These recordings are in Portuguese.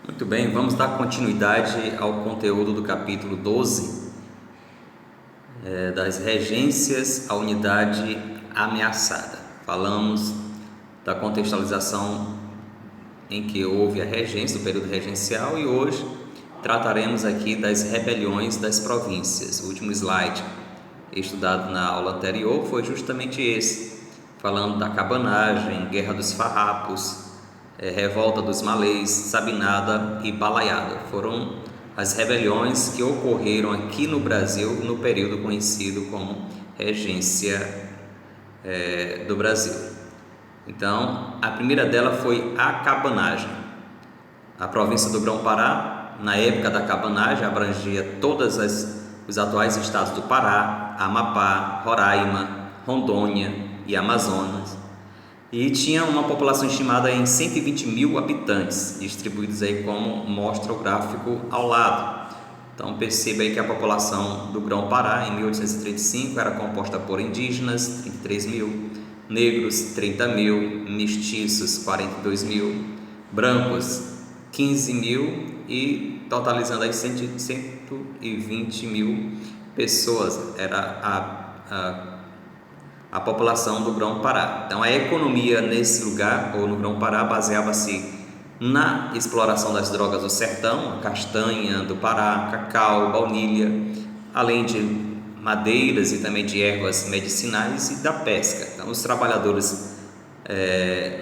Muito bem, vamos dar continuidade ao conteúdo do capítulo 12, das regências à unidade ameaçada. Falamos da contextualização em que houve a regência, do período regencial, e hoje trataremos aqui das rebeliões das províncias. O último slide estudado na aula anterior foi justamente esse, falando da cabanagem, Guerra dos Farrapos, Revolta dos Malês, Sabinada e Balaiada. Foram as rebeliões que ocorreram aqui no Brasil no período conhecido como Regência do Brasil. Então, a primeira dela foi a cabanagem. A província do Grão-Pará, na época da cabanagem, abrangia todos os atuais estados do Pará, Amapá, Roraima, Rondônia e Amazonas, e tinha uma população estimada em 120 mil habitantes, distribuídos aí como mostra o gráfico ao lado. Então perceba aí que a população do Grão-Pará em 1835 era composta por indígenas, 33 mil, negros, 30 mil, mestiços, 42 mil, brancos, 15 mil e totalizando aí 120 mil pessoas era a população do Grão-Pará. Então a economia nesse lugar, ou no Grão-Pará, baseava-se na exploração das drogas do sertão, a castanha do Pará, cacau, baunilha, além de madeiras e também de ervas medicinais e da pesca. Então os trabalhadores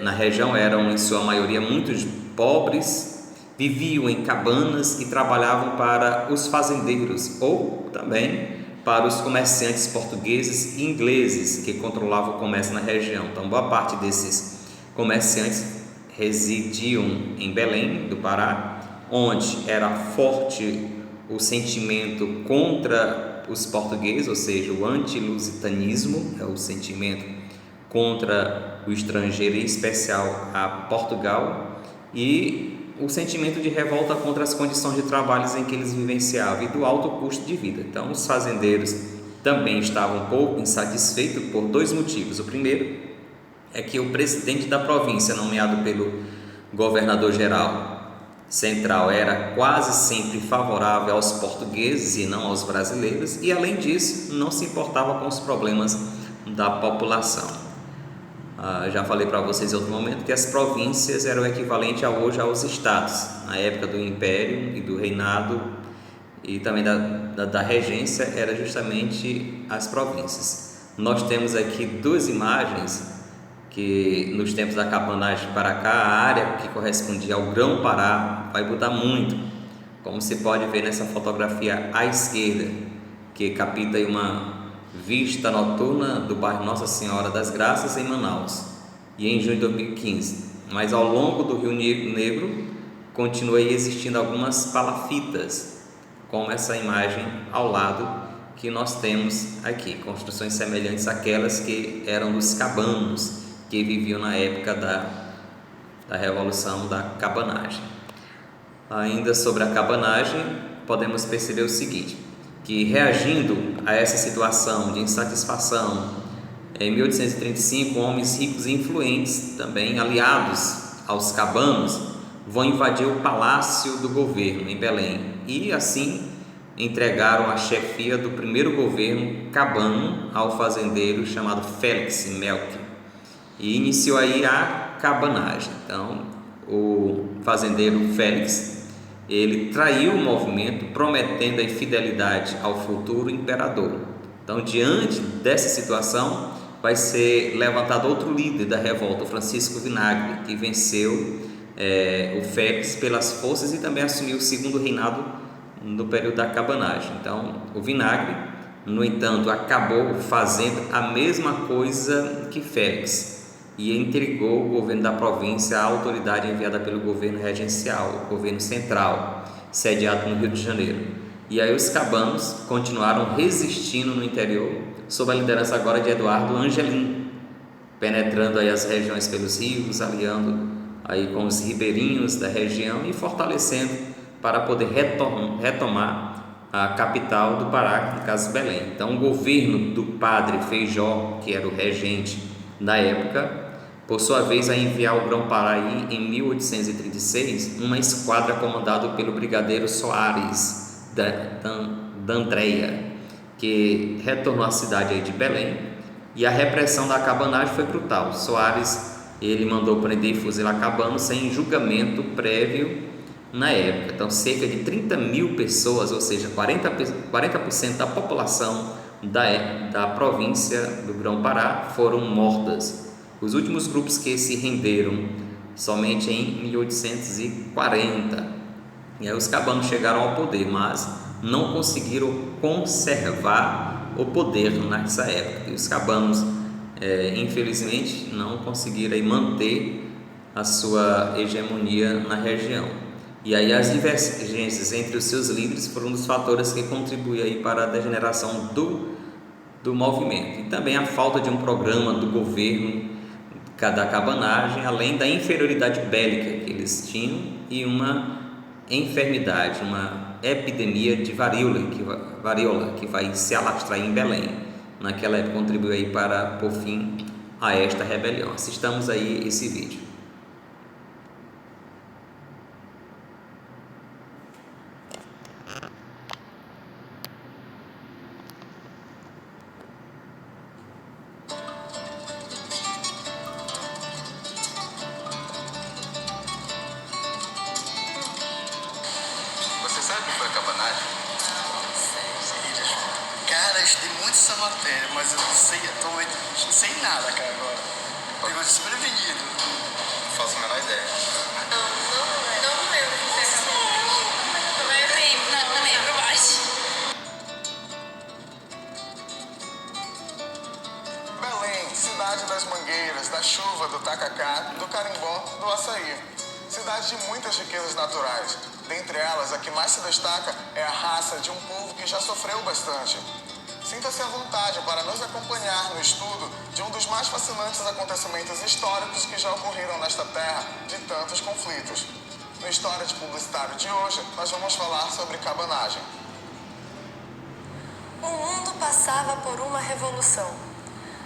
na região eram em sua maioria muito pobres, viviam em cabanas e trabalhavam para os fazendeiros ou também para os comerciantes portugueses e ingleses que controlavam o comércio na região. Então boa parte desses comerciantes residiam em Belém do Pará, onde era forte o sentimento contra os portugueses, ou seja, o anti-lusitanismo, é o sentimento contra o estrangeiro, em especial a Portugal, e o sentimento de revolta contra as condições de trabalho em que eles vivenciavam e do alto custo de vida. Então, os fazendeiros também estavam um pouco insatisfeitos por dois motivos. O primeiro é que o presidente da província, nomeado pelo governador-geral central, era quase sempre favorável aos portugueses e não aos brasileiros, e além disso, não se importava com os problemas da população. Já falei para vocês em outro momento que as províncias eram o equivalente a hoje aos estados. Na época do Império e do Reinado e também da regência, era justamente as províncias. Nós temos aqui duas imagens que nos tempos da cabanagem para cá, a área que correspondia ao Grão-Pará vai mudar muito, como se pode ver nessa fotografia à esquerda, que capta aí uma vista noturna do bairro Nossa Senhora das Graças em Manaus, e em junho de 2015. Mas ao longo do Rio Negro continua existindo algumas palafitas, como essa imagem ao lado que nós temos aqui, construções semelhantes àquelas que eram dos cabanos que viviam na época da Revolução da Cabanagem. Ainda sobre a cabanagem, podemos perceber o seguinte, que reagindo a essa situação de insatisfação, em 1835, homens ricos e influentes, também aliados aos cabanos, vão invadir o palácio do governo em Belém e assim entregaram a chefia do primeiro governo cabano ao fazendeiro chamado Félix Melk, e iniciou aí a cabanagem. Então o fazendeiro Félix, ele traiu o movimento, prometendo a infidelidade ao futuro imperador. Então, diante dessa situação, vai ser levantado outro líder da revolta, o Francisco Vinagre, que venceu o Félix pelas forças e também assumiu o segundo reinado no período da cabanagem. Então, o Vinagre, no entanto, acabou fazendo a mesma coisa que Félix e entregou o governo da província à autoridade enviada pelo governo regencial, o governo central, sediado no Rio de Janeiro. E aí os cabanos continuaram resistindo no interior, sob a liderança agora de Eduardo Angelim, penetrando aí as regiões pelos rios, aliando aí com os ribeirinhos da região e fortalecendo para poder retomar a capital do Pará, no caso Belém. Então o governo do padre Feijó, que era o regente da época, por sua vez, a enviar ao Grão-Pará em 1836 uma esquadra comandada pelo brigadeiro Soares d'Andrea, que retornou à cidade de Belém, e a repressão da cabanagem foi brutal. Soares ele mandou prender e fuzilar cabanos sem julgamento prévio na época. Então, cerca de 30 mil pessoas, ou seja, 40% da população da província do Grão-Pará foram mortas. Os últimos grupos que se renderam somente em 1840. E aí os cabanos chegaram ao poder, mas não conseguiram conservar o poder nessa época. E os cabanos, infelizmente, não conseguiram manter a sua hegemonia na região. E aí as divergências entre os seus líderes foram um dos fatores que contribuíram aí para a degeneração do movimento. E também a falta de um programa do governo da cabanagem, além da inferioridade bélica que eles tinham e uma enfermidade, uma epidemia de varíola que vai se alastrar em Belém. Naquela época contribuiu aí para pôr fim a esta rebelião. Assistamos aí esse vídeo. Sabe o que foi a cabanagem? Cara, eu estudei muito essa matéria, mas eu não sei, não sei nada, cara, agora. Pegou desprevenido. Não faço a menor ideia. Não lembro o que foi a cabanagem. Não lembro mais. Belém, cidade das mangueiras, da chuva, do tacacá, do carimbó, do açaí. Cidade de muitas riquezas naturais. Dentre elas, a que mais se destaca é a raça de um povo que já sofreu bastante. Sinta-se à vontade para nos acompanhar no estudo de um dos mais fascinantes acontecimentos históricos que já ocorreram nesta terra de tantos conflitos. No História de Publicitário de hoje, nós vamos falar sobre cabanagem. O mundo passava por uma revolução.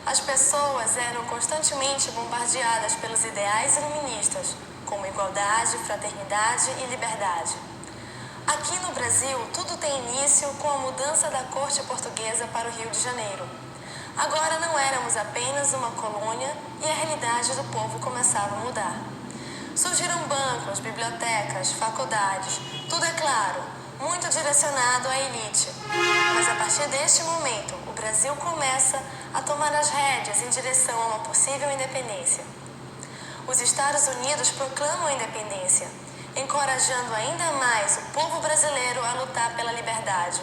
As pessoas eram constantemente bombardeadas pelos ideais iluministas, como igualdade, fraternidade e liberdade. Aqui no Brasil, tudo tem início com a mudança da corte portuguesa para o Rio de Janeiro. Agora não éramos apenas uma colônia e a realidade do povo começava a mudar. Surgiram bancos, bibliotecas, faculdades, tudo é claro, muito direcionado à elite. Mas a partir deste momento, o Brasil começa a tomar as rédeas em direção a uma possível independência. Os Estados Unidos proclamam a independência, encorajando ainda mais o povo brasileiro a lutar pela liberdade.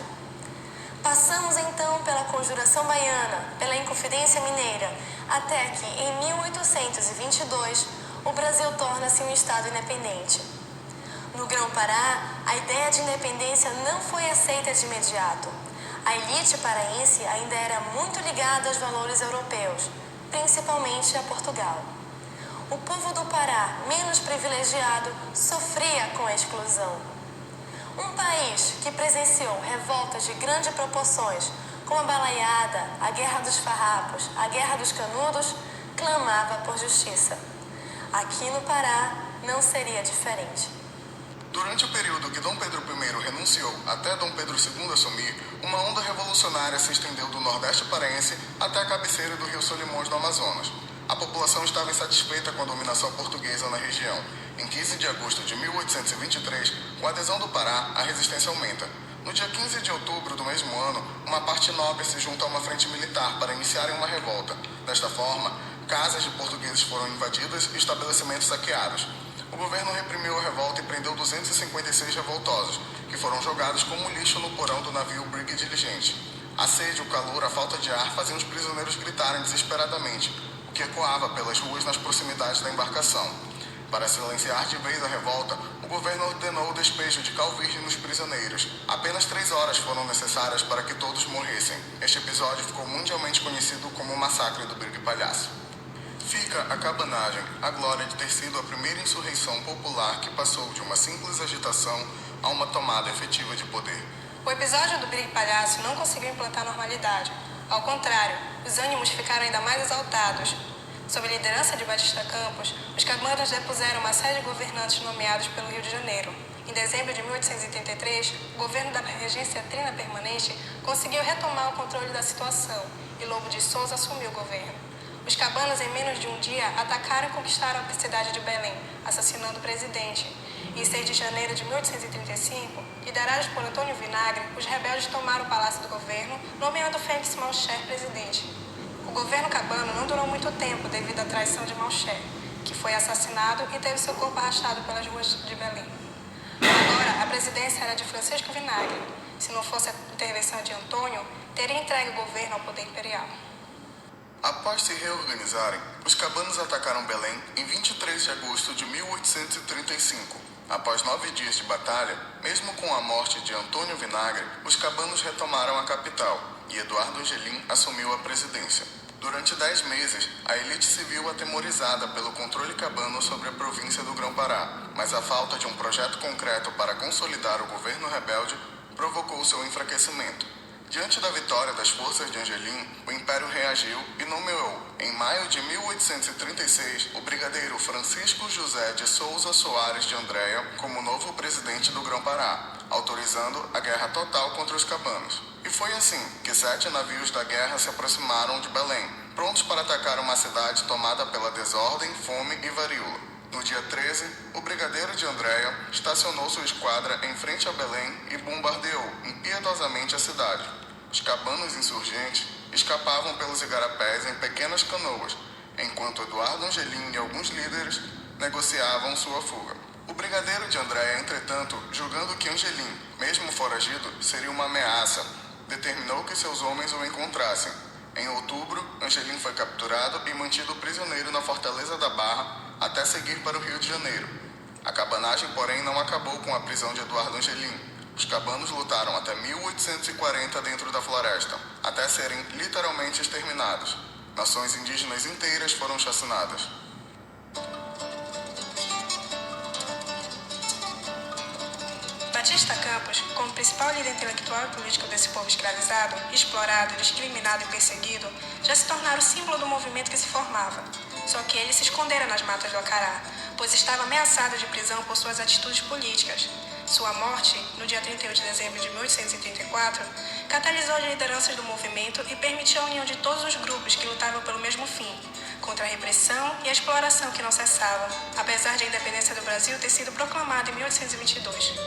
Passamos então pela Conjuração Baiana, pela Inconfidência Mineira, até que em 1822 o Brasil torna-se um Estado independente. No Grão-Pará, a ideia de independência não foi aceita de imediato. A elite paraense ainda era muito ligada aos valores europeus, principalmente a Portugal. O povo do Pará, menos privilegiado, sofria com a exclusão. Um país que presenciou revoltas de grandes proporções, como a Balaiada, a Guerra dos Farrapos, a Guerra dos Canudos, clamava por justiça. Aqui no Pará não seria diferente. Durante o período que Dom Pedro I renunciou até Dom Pedro II assumir, uma onda revolucionária se estendeu do Nordeste paraense até a cabeceira do rio Solimões, no Amazonas. A população estava insatisfeita com a dominação portuguesa na região. Em 15 de agosto de 1823, com a adesão do Pará, a resistência aumenta. No dia 15 de outubro do mesmo ano, uma parte nobre se junta a uma frente militar para iniciarem uma revolta. Desta forma, casas de portugueses foram invadidas e estabelecimentos saqueados. O governo reprimiu a revolta e prendeu 256 revoltosos, que foram jogados como lixo no porão do navio Brig Diligente. A sede, o calor, a falta de ar faziam os prisioneiros gritarem desesperadamente, o que ecoava pelas ruas nas proximidades da embarcação. Para silenciar de vez a revolta, o governo ordenou o despejo de cal virgem nos prisioneiros. Apenas 3 horas foram necessárias para que todos morressem. Este episódio ficou mundialmente conhecido como o Massacre do Brig Palhaço. Fica a cabanagem, a glória de ter sido a primeira insurreição popular que passou de uma simples agitação a uma tomada efetiva de poder. O episódio do Brig Palhaço não conseguiu implantar normalidade. Ao contrário, os ânimos ficaram ainda mais exaltados. Sob a liderança de Batista Campos, os cabanos depuseram uma série de governantes nomeados pelo Rio de Janeiro. Em dezembro de 1883, o governo da regência trina permanente conseguiu retomar o controle da situação e Lobo de Souza assumiu o governo. Os cabanos, em menos de um dia, atacaram e conquistaram a cidade de Belém, assassinando o presidente. Em 6 de janeiro de 1835, liderados por Antônio Vinagre, os rebeldes tomaram o palácio do governo, nomeando Félix Malcher presidente. O governo cabano não durou muito tempo devido à traição de Malcher, que foi assassinado e teve seu corpo arrastado pelas ruas de Belém. Agora, a presidência era de Francisco Vinagre. Se não fosse a intervenção de Antônio, teria entregue o governo ao poder imperial. Após se reorganizarem, os cabanos atacaram Belém em 23 de agosto de 1835. Após 9 dias de batalha, mesmo com a morte de Antônio Vinagre, os cabanos retomaram a capital e Eduardo Angelim assumiu a presidência. Durante 10 meses, a elite se viu atemorizada pelo controle cabano sobre a província do Grão-Pará, mas a falta de um projeto concreto para consolidar o governo rebelde provocou seu enfraquecimento. Diante da vitória das forças de Angelim, o Império reagiu e nomeou, em maio de 1836, o brigadeiro Francisco José de Souza Soares de Andréa como novo presidente do Grão-Pará, autorizando a guerra total contra os cabanos. E foi assim que 7 navios da guerra se aproximaram de Belém, prontos para atacar uma cidade tomada pela desordem, fome e varíola. No dia 13, o brigadeiro de Andréa estacionou sua esquadra em frente a Belém e bombardeou impiedosamente a cidade. Os cabanos insurgentes escapavam pelos igarapés em pequenas canoas, enquanto Eduardo Angelim e alguns líderes negociavam sua fuga. O brigadeiro de Andréa, entretanto, julgando que Angelim, mesmo foragido, seria uma ameaça, determinou que seus homens o encontrassem. Em outubro, Angelim foi capturado e mantido prisioneiro na Fortaleza da Barra até seguir para o Rio de Janeiro. A cabanagem, porém, não acabou com a prisão de Eduardo Angelim. Os cabanos lutaram até 1840 dentro da floresta, até serem literalmente exterminados. Nações indígenas inteiras foram chacinadas. Batista Campos, como principal líder intelectual e político desse povo escravizado, explorado, discriminado e perseguido, já se tornara o símbolo do movimento que se formava. Só que ele se escondera nas matas do Acará, pois estava ameaçado de prisão por suas atitudes políticas. Sua morte, no dia 31 de dezembro de 1834, catalisou as lideranças do movimento e permitiu a união de todos os grupos que lutavam pelo mesmo fim, contra a repressão e a exploração que não cessavam, apesar de a independência do Brasil ter sido proclamada em 1822.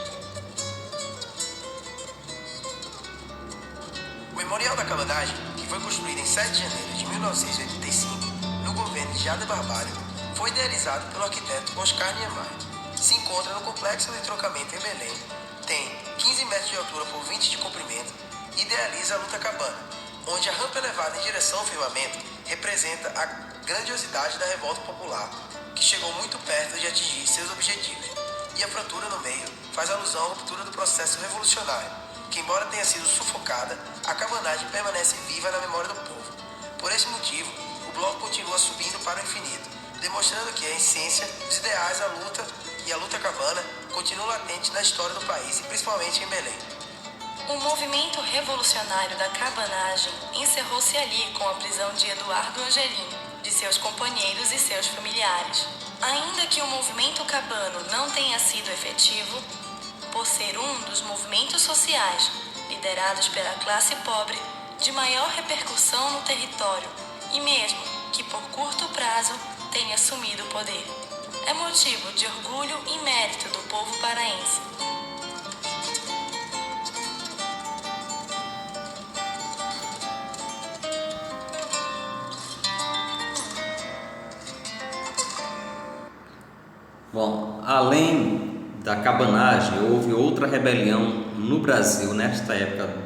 O Memorial da Cabanagem, que foi construído em 7 de janeiro de 1985, no governo de Jader Barbalho, foi idealizado pelo arquiteto Oscar Niemeyer. Se encontra no Complexo de Trocamento em Belém, tem 15 metros de altura por 20 de comprimento e idealiza a luta cabana, onde a rampa elevada em direção ao firmamento representa a grandiosidade da revolta popular, que chegou muito perto de atingir seus objetivos, e a fratura no meio faz alusão à ruptura do processo revolucionário, que embora tenha sido sufocada, a cabanagem permanece viva na memória do povo. Por esse motivo, o bloco continua subindo para o infinito, demonstrando que a essência dos ideais da luta e a luta cabana continua latente na história do país e principalmente em Belém. O movimento revolucionário da cabanagem encerrou-se ali com a prisão de Eduardo Angelim, de seus companheiros e seus familiares. Ainda que o movimento cabano não tenha sido efetivo, por ser um dos movimentos sociais liderados pela classe pobre de maior repercussão no território e mesmo que por curto prazo tenha assumido o poder. É motivo de orgulho e mérito do povo paraense. Bom, além da cabanagem, houve outra rebelião no Brasil nesta época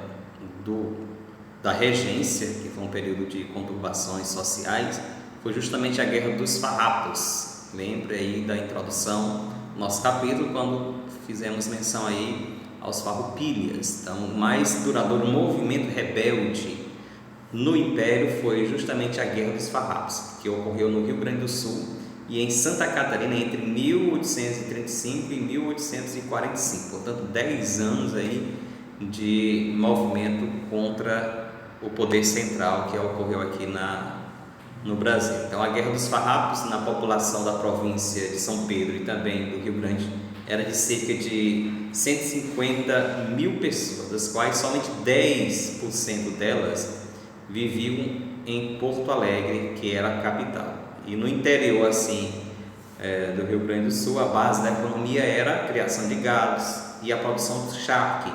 da regência, que foi um período de conturbações sociais, foi justamente a Guerra dos Farrapos. Lembre aí da introdução do nosso capítulo, quando fizemos menção aí aos farroupilhas. Então, o mais duradouro movimento rebelde no Império foi justamente a Guerra dos Farrapos, que ocorreu no Rio Grande do Sul e em Santa Catarina entre 1835 e 1845. Portanto, 10 anos aí de movimento contra o poder central que ocorreu aqui no Brasil. Então, a Guerra dos Farrapos na população da província de São Pedro e também do Rio Grande era de cerca de 150 mil pessoas, das quais somente 10% delas viviam em Porto Alegre, que era a capital. E no interior assim do Rio Grande do Sul, a base da economia era a criação de gados e a produção do charque,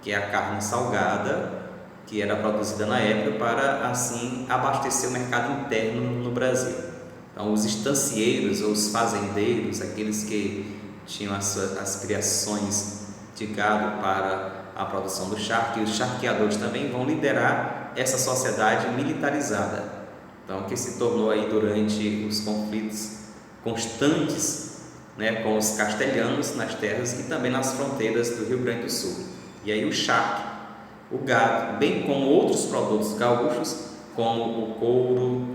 que é a carne salgada que era produzida na época para assim abastecer o mercado interno no Brasil. Então, os estancieiros ou os fazendeiros, aqueles que tinham as criações de gado para a produção do charque, e os charqueadores também vão liderar essa sociedade militarizada. Então, que se tornou aí durante os conflitos constantes, né, com os castelhanos nas terras e também nas fronteiras do Rio Grande do Sul. E aí o charque, o gado, bem como outros produtos gaúchos, como o couro,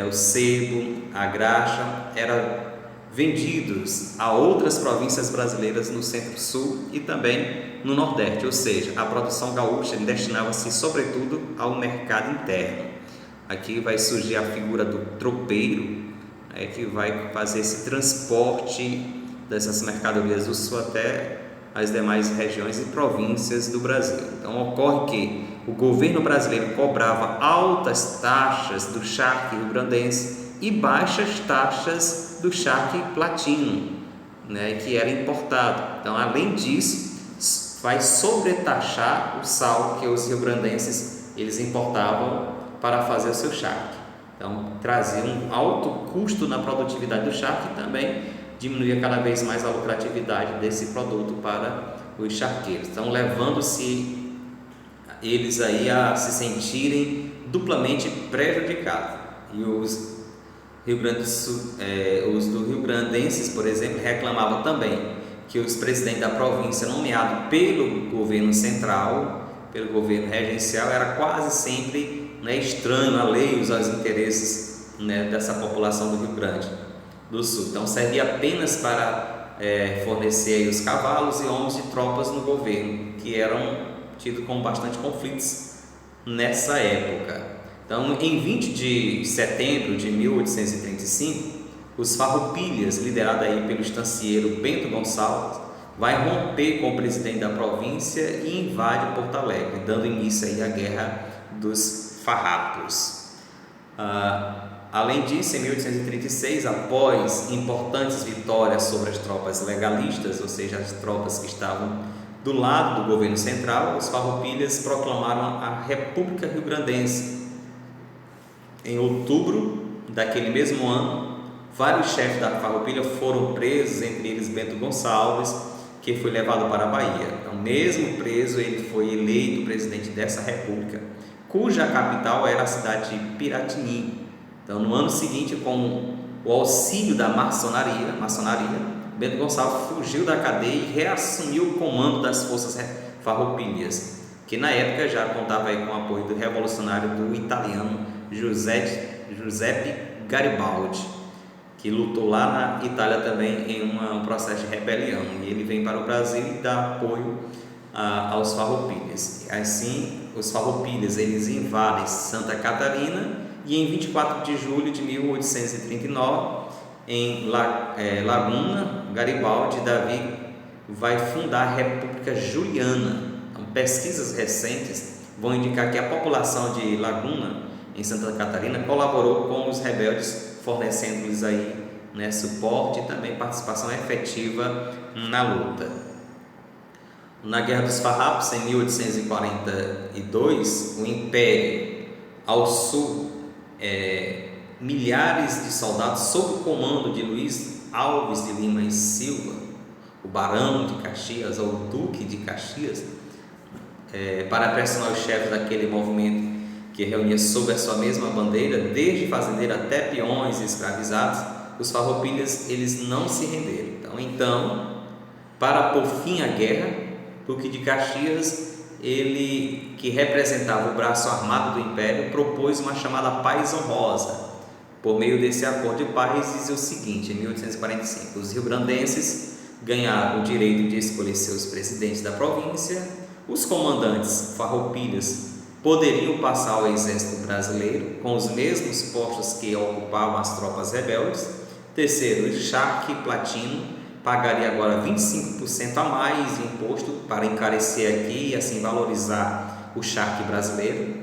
o sebo, a graxa, eram vendidos a outras províncias brasileiras no Centro-Sul e também no Nordeste, ou seja, a produção gaúcha destinava-se sobretudo ao mercado interno. Aqui vai surgir a figura do tropeiro, que vai fazer esse transporte dessas mercadorias do Sul até as demais regiões e províncias do Brasil. Então, ocorre que o governo brasileiro cobrava altas taxas do charque rio-grandense e baixas taxas do charque platino, que era importado. Então, além disso, vai sobretaxar o sal que os rio-grandenses eles importavam para fazer o seu charque. Então, trazia um alto custo na produtividade do charque e também diminuía cada vez mais a lucratividade desse produto para os charqueiros. Então, levando-se eles aí a se sentirem duplamente prejudicados. E os rio-grandenses, por exemplo, reclamavam também que os presidentes da província nomeados pelo governo central, pelo governo regencial, era quase sempre estranho, alheios aos interesses dessa população do Rio Grande do Sul. Então, servia apenas para fornecer os cavalos e homens de tropas no governo, que eram tidos com bastante conflitos nessa época. Então, em 20 de setembro de 1835, os farroupilhas, liderados aí pelo estancieiro Bento Gonçalves, vai romper com o presidente da província e invade Porto Alegre, dando início aí à Guerra dos Farrapos. Além disso, em 1836, após importantes vitórias sobre as tropas legalistas, ou seja, as tropas que estavam do lado do governo central, os farroupilhas proclamaram a República Rio-Grandense. Em outubro daquele mesmo ano, vários chefes da farroupilha foram presos, entre eles Bento Gonçalves, que foi levado para a Bahia. Então, mesmo preso, ele foi eleito presidente dessa república, cuja capital era a cidade de Piratini. Então, no ano seguinte, com o auxílio da maçonaria, Bento Gonçalves fugiu da cadeia e reassumiu o comando das forças farroupilhas, que na época já contava aí com o apoio do revolucionário do italiano Giuseppe Garibaldi, que lutou lá na Itália também em um processo de rebelião, e ele vem para o Brasil e dá apoio aos farroupilhas. Assim, os farroupilhas eles invadem Santa Catarina e em 24 de julho de 1839, em Laguna, Garibaldi Davi vai fundar a República Juliana. Então, pesquisas recentes vão indicar que a população de Laguna, em Santa Catarina, colaborou com os rebeldes, fornecendo-lhes aí suporte e também participação efetiva na luta. Na Guerra dos Farrapos, em 1842, o Império ao sul, milhares de soldados sob o comando de Luiz Alves de Lima e Silva, o Barão de Caxias ou o Duque de Caxias, para pressionar os chefes daquele movimento que reunia sob a sua mesma bandeira, desde fazendeiro até peões e escravizados, os farroupilhas eles não se renderam. Então, para pôr fim à guerra, o Duque de Caxias, ele que representava o braço armado do Império, propôs uma chamada paz honrosa. Por meio desse acordo de paz, dizia o seguinte: em 1845, os rio-grandenses ganharam o direito de escolher seus presidentes da província, os comandantes farroupilhas poderiam passar ao exército brasileiro com os mesmos postos que ocupavam as tropas rebeldes. Terceiro, o charque platino pagaria agora 25% a mais de imposto para encarecer aqui e assim valorizar o charque brasileiro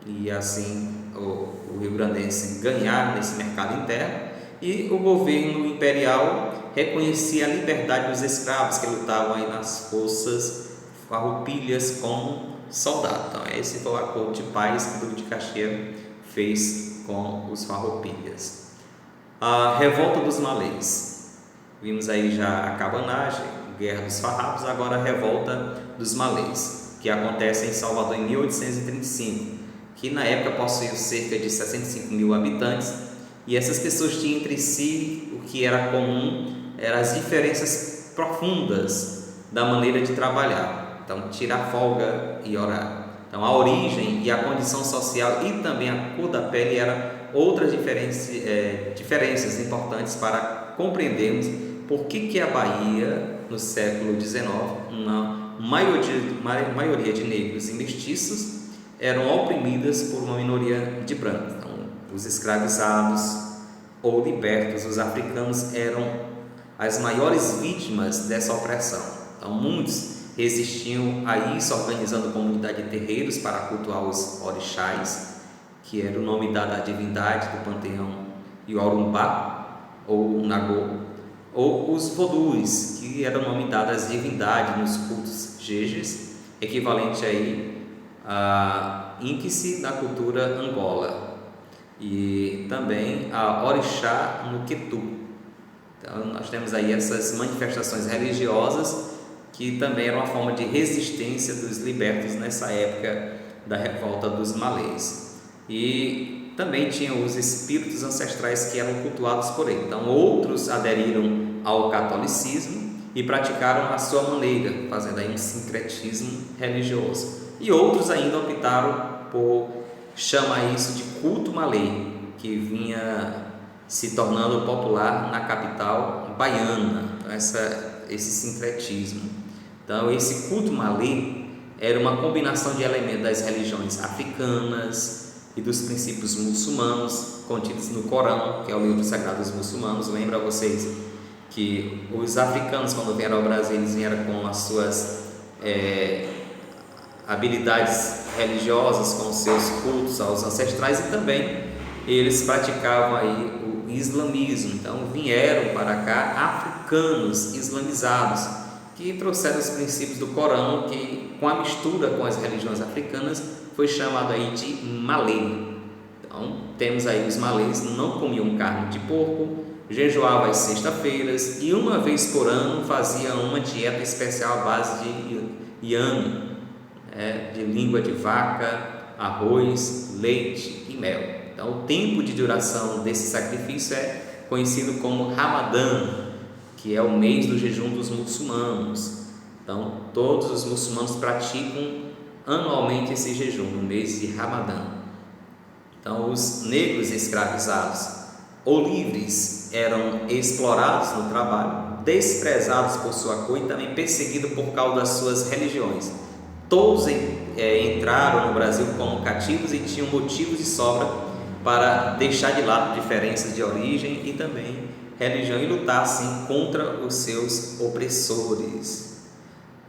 e assim o rio-grandense ganhar nesse mercado interno. E o governo imperial reconhecia a liberdade dos escravos que lutavam aí nas forças farroupilhas como soldados. Então esse foi o acordo de paz que o Duque de Caxias fez com os farroupilhas. A revolta dos malês. Vimos aí já a cabanagem, Guerra dos Farrapos, agora a revolta dos malês, que acontece em Salvador em 1835, que na época possuía cerca de 65 mil habitantes, e essas pessoas tinham entre si o que era comum, eram as diferenças profundas da maneira de trabalhar. Então, tirar folga e orar. Então, a origem e a condição social e também a cor da pele eram outras diferenças importantes para compreendermos por que a Bahia, no século XIX, uma maioria de negros e mestiços eram oprimidas por uma minoria de brancos. Então, os escravizados ou libertos, os africanos, eram as maiores vítimas dessa opressão. Então, muitos resistiam a isso, organizando comunidade de terreiros para cultuar os orixás, que era o nome dado à divindade do panteão Iorumbá ou Nagô, ou os vodus, que era o nome dado às divindades nos cultos jejes, equivalente aí a índice da cultura Angola, e também a orixá no Quetu. Então nós temos aí essas manifestações religiosas que também era uma forma de resistência dos libertos nessa época da revolta dos malês. E também tinham os espíritos ancestrais que eram cultuados por ele. Então outros aderiram ao catolicismo e praticaram a sua maneira, fazendo aí um sincretismo religioso. E outros ainda optaram por chamar isso de culto malê, que vinha se tornando popular na capital baiana. Então esse sincretismo. Então esse culto malê era uma combinação de elementos das religiões africanas e dos princípios muçulmanos contidos no Corão, que é o livro sagrado dos muçulmanos. Lembra vocês que os africanos, quando vieram ao Brasil, eles vieram com as suas habilidades religiosas, com os seus cultos aos ancestrais, e também eles praticavam aí o islamismo. Então vieram para cá africanos islamizados que trouxeram os princípios do Corão, que com a mistura com as religiões africanas foi chamado aí de malê. Então temos aí os malês, não comiam carne de porco, jejuavam às sextas-feiras e uma vez por ano faziam uma dieta especial à base de inhame, de língua de vaca, arroz, leite e mel. Então o tempo de duração desse sacrifício é conhecido como Ramadã, que é o mês do jejum dos muçulmanos. Então todos os muçulmanos praticam anualmente esse jejum no mês de Ramadã. Então os negros escravizados ou livres eram explorados no trabalho, desprezados por sua cor e também perseguidos por causa das suas religiões. Todos entraram no Brasil como cativos e tinham motivos de sobra para deixar de lado diferenças de origem e também religião e lutar assim contra os seus opressores.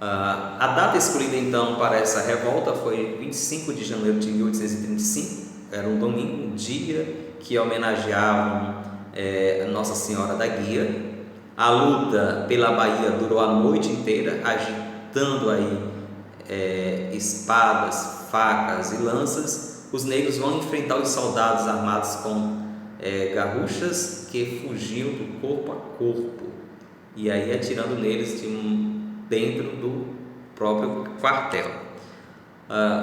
A data escolhida então para essa revolta foi 25 de janeiro de 1835, era um domingo, um dia que homenageavam Nossa Senhora da Guia. A luta pela Bahia durou a noite inteira, agitando aí espadas, facas e lanças. Os negros vão enfrentar os soldados armados com garruchas que fugiam do corpo a corpo, e aí atirando neles dentro do próprio quartel.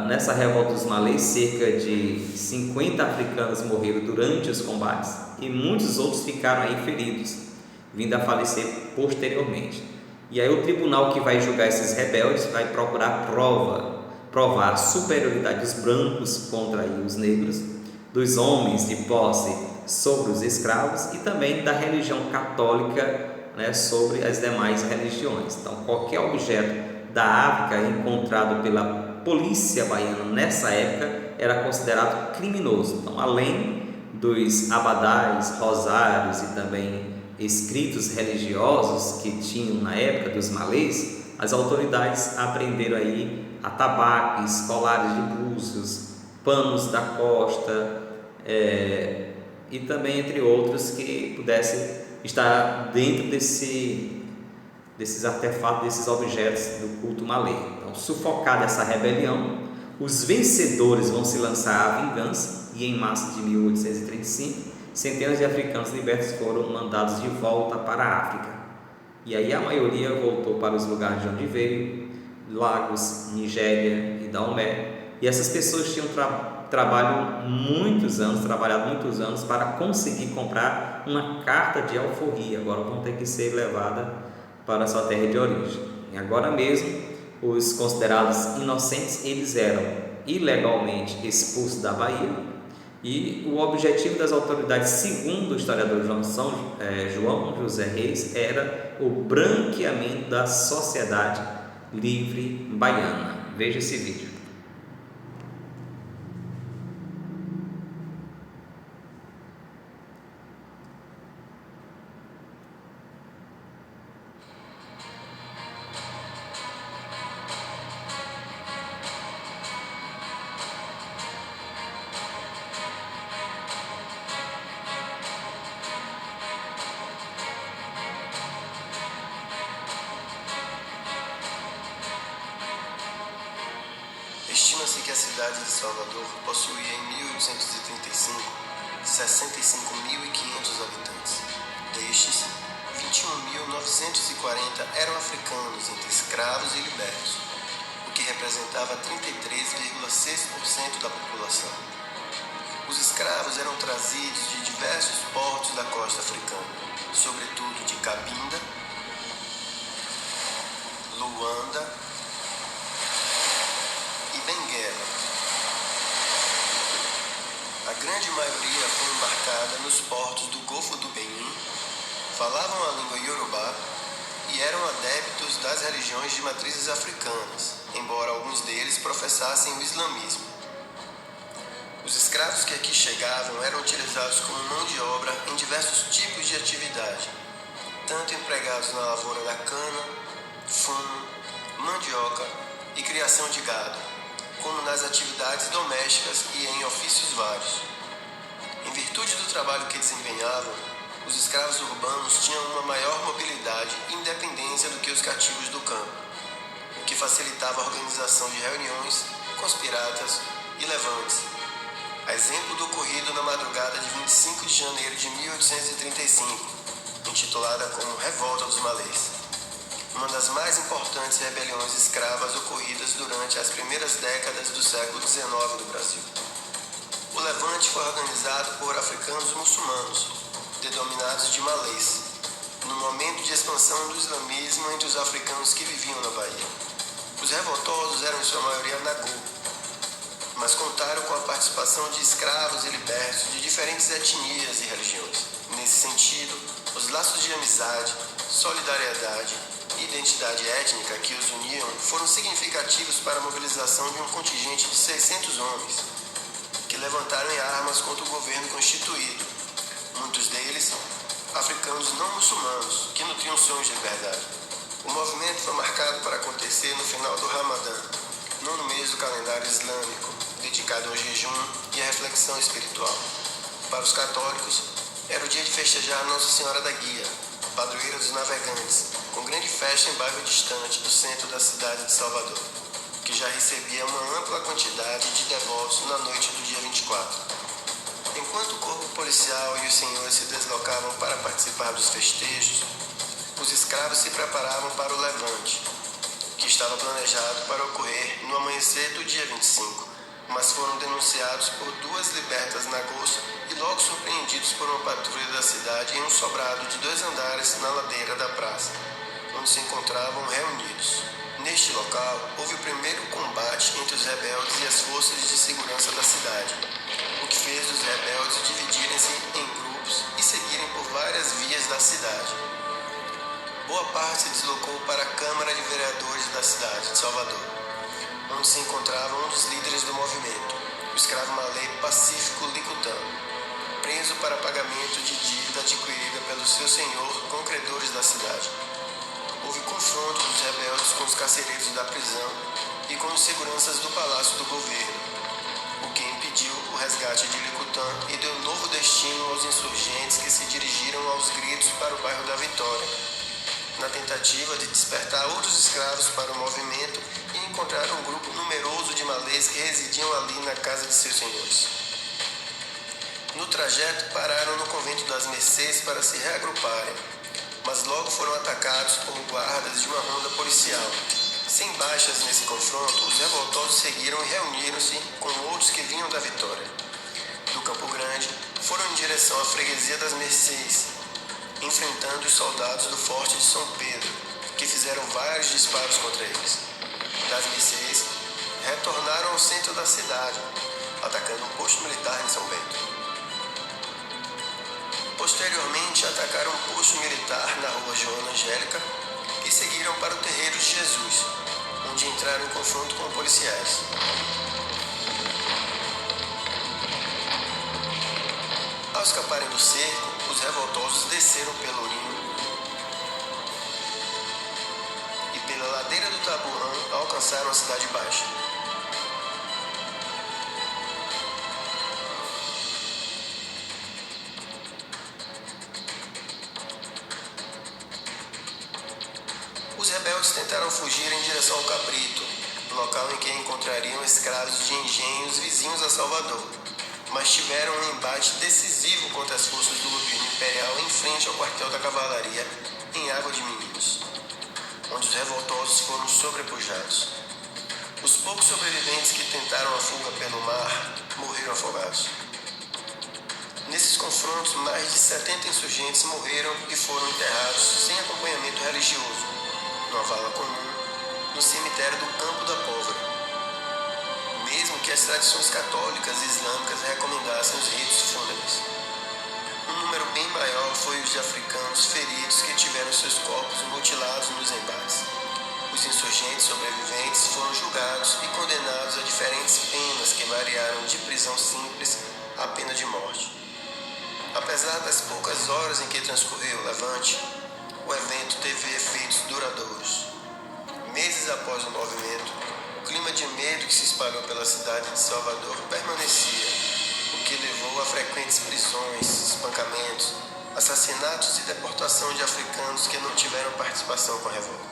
Nessa revolta dos malês, cerca de 50 africanos morreram durante os combates e muitos outros ficaram aí feridos, vindo a falecer posteriormente. E aí o tribunal que vai julgar esses rebeldes vai procurar provar a superioridade dos brancos contra aí os negros, dos homens de posse sobre os escravos e também da religião católica, sobre as demais religiões. Então qualquer objeto da África encontrado pela polícia baiana nessa época era considerado criminoso. Então, além dos abadás, rosários e também escritos religiosos que tinham na época dos malês, as autoridades apreenderam aí atabaques, colares de búzios, panos da costa, e também entre outros que pudessem estar dentro desses artefatos, desses objetos do culto malê. Então, sufocada essa rebelião, os vencedores vão se lançar à vingança e em março de 1835, centenas de africanos libertos foram mandados de volta para a África. E aí a maioria voltou para os lugares de onde veio, Lagos, Nigéria e Daomé. E essas pessoas tinham trabalhado muitos anos para conseguir comprar uma carta de alforria. Agora vão ter que ser levadas para a sua terra de origem. E agora mesmo, os considerados inocentes, eles eram ilegalmente expulsos da Bahia, e o objetivo das autoridades, segundo o historiador João José Reis, era o branqueamento da sociedade livre baiana. Veja esse vídeo. Estima-se que a cidade de Salvador possuía em 1835 65.500 habitantes. Destes, 21.940 eram africanos entre escravos e libertos, o que representava 33,6% da população. Os escravos eram trazidos de diversos portos da costa africana, sobretudo de Cabinda, Luanda e Benguela. A grande maioria foi embarcada nos portos do Golfo do Benin, falavam a língua Yorubá e eram adeptos das religiões de matrizes africanas, embora alguns deles professassem o islamismo. Os escravos que aqui chegavam eram utilizados como mão de obra em diversos tipos de atividade, tanto empregados na lavoura da cana, fumo, mandioca e criação de gado, como nas atividades domésticas e em ofícios vários. Em virtude do trabalho que desempenhavam, os escravos urbanos tinham uma maior mobilidade e independência do que os cativos do campo, o que facilitava a organização de reuniões, conspiratas e levantes, a exemplo do ocorrido na madrugada de 25 de janeiro de 1835, intitulada como Revolta dos Malês, uma das mais importantes rebeliões escravas ocorridas durante as primeiras décadas do século XIX no Brasil. O levante foi organizado por africanos muçulmanos, denominados de malês, no momento de expansão do islamismo entre os africanos que viviam na Bahia. Os revoltosos eram em sua maioria nagô, mas contaram com a participação de escravos e libertos de diferentes etnias e religiões. Nesse sentido, os laços de amizade, solidariedade e identidade étnica que os uniam foram significativos para a mobilização de um contingente de 600 homens, que levantaram em armas contra o governo constituído, muitos deles africanos não muçulmanos, que nutriam sonhos de liberdade. O movimento foi marcado para acontecer no final do Ramadã, nono mês do calendário islâmico, dedicado ao jejum e à reflexão espiritual. Para os católicos, era o dia de festejar Nossa Senhora da Guia, padroeira dos navegantes, com grande festa em bairro distante do centro da cidade de Salvador, que já recebia uma ampla quantidade de devotos na noite do dia 24. Enquanto o corpo policial e os senhores se deslocavam para participar dos festejos, os escravos se preparavam para o levante, que estava planejado para ocorrer no amanhecer do dia 25, mas foram denunciados por duas libertas nagôs e logo surpreendidos por uma patrulha da cidade em um sobrado de 2 andares na ladeira da praça, onde se encontravam reunidos. Neste local, houve o primeiro combate entre os rebeldes e as forças de segurança da cidade, o que fez os rebeldes dividirem-se em grupos e seguirem por várias vias da cidade. Boa parte se deslocou para a Câmara de Vereadores da cidade de Salvador, onde se encontrava um dos líderes do movimento, o escravo malê Pacífico Licutã, preso para pagamento de dívida adquirida pelo seu senhor com credores da cidade. Houve confronto dos rebeldes com os carcereiros da prisão e com os seguranças do palácio do governo, o que impediu o resgate de Licutã e deu novo destino aos insurgentes que se dirigiram aos gritos para o bairro da Vitória, na tentativa de despertar outros escravos para o movimento e encontrar um grupo numeroso de malês que residiam ali na casa de seus senhores. No trajeto, pararam no convento das Mercês para se reagruparem, mas logo foram atacados por guardas de uma ronda policial. Sem baixas nesse confronto, os revoltosos seguiram e reuniram-se com outros que vinham da Vitória. Do Campo Grande, foram em direção à freguesia das Mercês, enfrentando os soldados do Forte de São Pedro, que fizeram vários disparos contra eles. Das Mercês, retornaram ao centro da cidade, atacando um posto militar em São Bento. Posteriormente, atacaram um posto militar na rua Joana Angélica e seguiram para o Terreiro de Jesus, onde entraram em confronto com policiais. Ao escaparem do cerco, os revoltosos desceram pelo Ninho e pela ladeira do Tabuão alcançaram a Cidade Baixa. Os rebeldes tentaram fugir em direção ao Cabrito, local em que encontrariam escravos de engenhos vizinhos a Salvador, mas tiveram um embate decisivo contra as forças do governo imperial em frente ao quartel da cavalaria em Água de Meninos, onde os revoltosos foram sobrepujados. Os poucos sobreviventes que tentaram a fuga pelo mar morreram afogados. Nesses confrontos, mais de 70 insurgentes morreram e foram enterrados sem acompanhamento religioso, numa vala comum, no cemitério do Campo da Pólvora, mesmo que as tradições católicas e islâmicas recomendassem os ritos fúnebres. Um número bem maior foi os de africanos feridos que tiveram seus corpos mutilados nos embates. Os insurgentes sobreviventes foram julgados e condenados a diferentes penas que variaram de prisão simples à pena de morte. Apesar das poucas horas em que transcorreu o levante, o evento teve efeitos duradouros. Meses após o movimento, o clima de medo que se espalhou pela cidade de Salvador permanecia, o que levou a frequentes prisões, espancamentos, assassinatos e deportação de africanos que não tiveram participação com a revolta.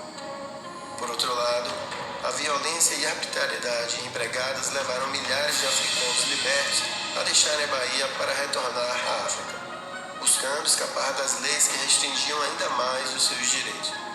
Por outro lado, a violência e a arbitrariedade empregadas levaram milhares de africanos libertos a deixarem a Bahia para retornar à África, buscando escapar das leis que restringiam ainda mais os seus direitos.